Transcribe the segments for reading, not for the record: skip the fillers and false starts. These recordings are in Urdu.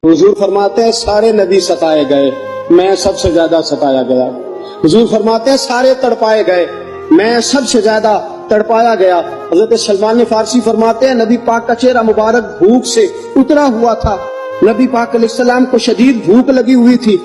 حضور فرماتے ہیں سارے نبی ستائے گئے، میں سب سے زیادہ ستایا گیا۔ حضور فرماتے ہیں سارے تڑپائے گئے، میں سب سے زیادہ تڑپایا گیا۔ حضرت سلمان فارسی فرماتے ہیں نبی پاک کا چہرہ مبارک بھوک سے اترا ہوا تھا، نبی پاک علیہ السلام کو شدید بھوک لگی ہوئی تھی۔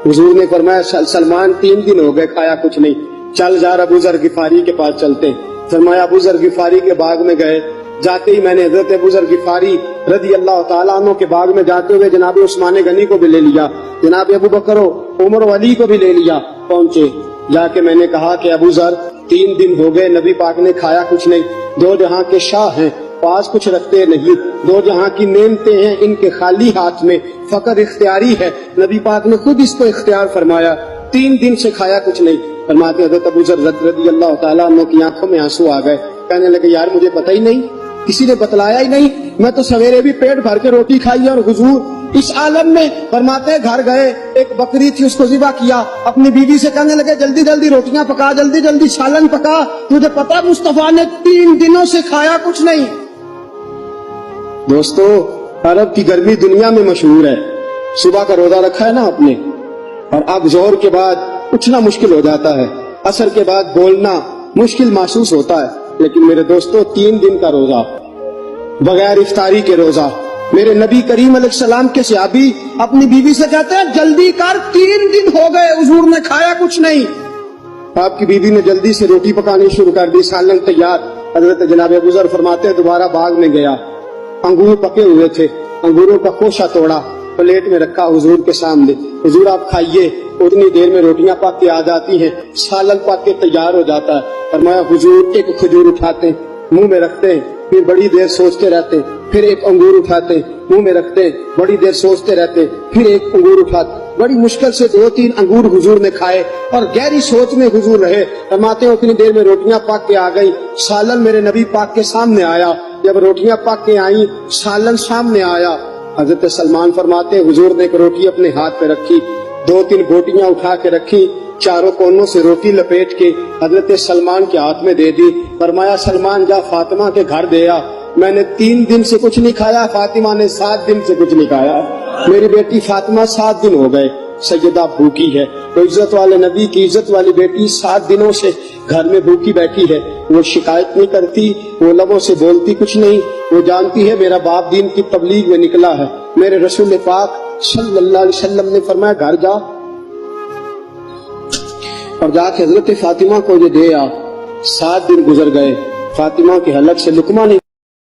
حضور نے فرمایا سلمان 3 دن ہو گئے کھایا کچھ نہیں، چل جا ابو ذر غفاری کے پاس چلتے۔ فرمایا ابو ذر غفاری کے باغ میں گئے، جاتے ہی میں نے حضرت ابو ذر غفاری رضی اللہ تعالیٰ عنہ کے باغ میں جاتے ہوئے جناب عثمان غنی کو بھی لے لیا، جناب ابو بکر و عمر و علی کو بھی لے لیا۔ پہنچے، جا کے میں نے کہا کہ ابو ذر 3 دن ہو گئے نبی پاک نے کھایا کچھ نہیں، 2 جہاں کے شاہ ہیں، پاس کچھ رکھتے نہیں، 2 جہاں کی نعمتیں ہیں ان کے خالی ہاتھ میں، فقر اختیاری ہے، نبی پاک نے خود اس کو اختیار فرمایا، 3 دن سے کھایا کچھ نہیں۔ فرماتے حضرت ابو ذر رضی اللہ تعالیٰ عنہ کی آنکھوں میں آنسو آ گئے، کہنے لگے یار مجھے پتہ ہی نہیں، کسی نے بتلایا ہی نہیں، میں تو سویرے بھی پیٹ بھر کے روٹی کھائی اور حضور اس عالم میں۔ فرماتے گھر گئے، ایک بکری تھی اس کو ذبح کیا، اپنی بیوی سے کہنے لگے جلدی جلدی روٹیاں پکا، جلدی جلدی سالن پکا، تجھے پتا مصطفیٰ نے 3 دنوں سے کھایا کچھ نہیں۔ دوستو عرب کی گرمی دنیا میں مشہور ہے، صبح کا روزہ رکھا ہے نا آپ نے، اور اب ظہر کے بعد اٹھنا مشکل ہو جاتا ہے، عصر کے بعد بولنا مشکل محسوس ہوتا ہے، لیکن میرے دوستو 3 دن کا روزہ بغیر افطاری کے روزہ، میرے نبی کریم علیہ السلام کے صحابی اپنی بیوی سے کہتے ہیں جلدی کر 3 دن ہو گئے حضور نے کھایا کچھ نہیں۔ آپ کی بیوی نے جلدی سے روٹی پکانی شروع کر دی، سالن تیار۔ حضرت جناب ابو ذر فرماتے ہیں دوبارہ باغ میں گیا، انگور پکے ہوئے تھے، انگوروں کا خوشہ توڑا، پلیٹ میں رکھا حضور کے سامنے، حضور آپ کھائیے۔ اتنی دیر میں روٹیاں پک کے آ جاتی ہیں، سالن پک کے تیار ہو جاتا ہے۔ فرمایا حضور ایک کھجور اٹھاتے ہیں، منہ میں رکھتے ہیں، پھر بڑی دیر سوچتے رہتے ہیں، پھر ایک انگور اٹھاتے ہیں، منہ میں رکھتے ہیں، بڑی دیر سوچتے رہتے ہیں، پھر ایک انگور اٹھاتے، بڑی مشکل سے 2-3 انگور حضور نے کھائے اور گہری سوچ میں حضور رہے۔ فرماتے ہیں اتنی دیر میں روٹیاں پک کے آ گئی، سالن میرے نبی پاک کے سامنے آیا۔ جب روٹیاں پک کے آئیں، سالن سامنے آیا، حضرت سلمان فرماتے ہیں حضور نے ایک روٹی اپنے ہاتھ پہ رکھی، 2-3 بوٹیاں اٹھا کے رکھی، چاروں کونوں سے روٹی لپیٹ کے حضرت سلمان کے ہاتھ میں دے دی۔ فرمایا سلمان جا فاطمہ کے گھر دے آ، میں نے 3 دن سے کچھ نہیں کھایا، فاطمہ نے 7 دن سے کچھ نہیں کھایا، میری بیٹی فاطمہ 7 دن ہو گئے سیدہ بھوکی ہے۔ تو عزت والے نبی کی عزت والی بیٹی 7 دنوں سے گھر میں بھوکی بیٹھی ہے، وہ شکایت نہیں کرتی، وہ لبوں سے بولتی کچھ نہیں، وہ جانتی ہے میرا باپ دین کی تبلیغ میں نکلا ہے۔ میرے رسول پاک صلی اللہ علیہ وسلم نے فرمایا گھر جا اور جا کے حضرت فاطمہ کو یہ دے آ۔ 7 دن گزر گئے، فاطمہ کے حلق سے لقمہ نہیں